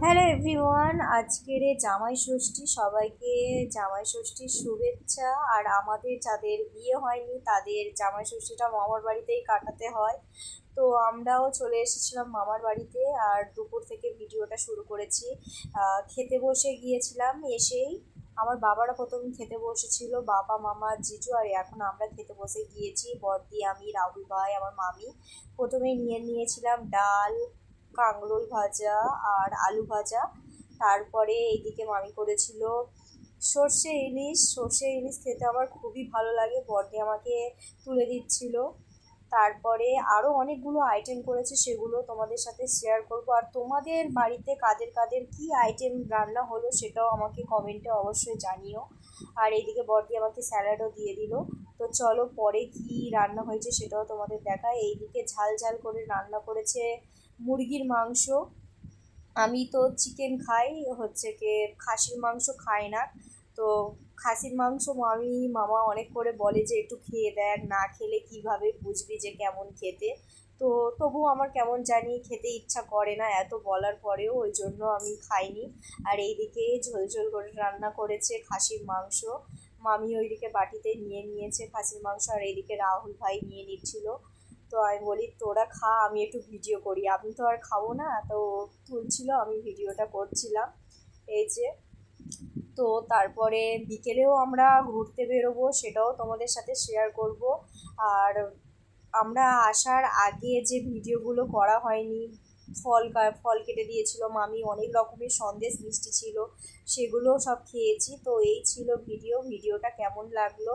Hello everyone, আজকের জামাই ষষ্ঠী। সবাইকে জামাই ষষ্ঠীর শুভেচ্ছা। আর আমাদের যাদের বিয়ে হয়নি তাদের জামাই ষষ্ঠীটা মামার বাড়িতেই কাটাতে হয়। তো আমরাও চলে এসেছিলাম মামার বাড়িতে, আর দুপুর থেকে ভিডিওটা শুরু করেছি। খেতে বসে গিয়েছিলাম, এসেই আমার বাবারা প্রথম খেতে বসেছিল, বাবা মামা জিজু, আর এখন আমরা খেতে বসে গিয়েছি, বড়দি, আমি, রাহুল ভাই, আমার মামি। প্রথমেই নিয়েছিলাম ডাল, কাঁকরোল ভাজা আর আলু ভাজা। তারপরে এইদিকে মামি করেছিল সর্ষে ইলিশ খেতে আমার খুবই ভালো লাগে, বড়দি আমাকে তুলে দিচ্ছিল। তারপরে আরও অনেকগুলো আইটেম করেছে, সেগুলো তোমাদের সাথে শেয়ার করব। আর তোমাদের বাড়িতে কাদের কাদের কী আইটেম রান্না হলো সেটাও আমাকে কমেন্টে অবশ্যই জানিও। আর এইদিকে বড়দি আমাকে স্যালাডও দিয়ে দিল। তো চলো পরে কি রান্না হয়েছে সেটাও তোমাদের দেখায়। এইদিকে ঝাল ঝাল করে রান্না করেছে মুরগির মাংস। আমি তো চিকেন খাই, হচ্ছে কি খাসির মাংস খাই না। তো খাসির মাংস মামা অনেক করে বলে যে একটু খেয়ে দেখ, না খেলে কিভাবে বুঝবি যে কেমন খেতে। তো তবু আমার কেমন জানি খেতে ইচ্ছা করে না, এত বলার পরেও ওই জন্য আমি খাইনি। আর এইদিকে ঝোল ঝোল করে রান্না করেছে খাসির মাংস। মামি ওইদিকে বাটিতে নিয়ে নিয়েছে খাসির মাংস, আর এইদিকে রাহুল ভাই নিয়ে নিচ্ছিল। তো আমি বলি তোরা খা, আমি একটু ভিডিও করি। আমি তো আর খাবো না, তো তুলছিল, আমি ভিডিওটা করছিলাম। এই যে, তো তারপরে বিকেলেও আমরা ঘুরতে বেরোবো, সেটাও তোমাদের সাথে শেয়ার করব। আর আমরা আসার আগে যে ভিডিওগুলো করা হয়নি, ফল কেটে দিয়েছিল মামি, অনেক রকমের সন্দেশ মিষ্টি ছিল, সেগুলো সব খেয়েছি। তো এই ছিল ভিডিওটা কেমন লাগলো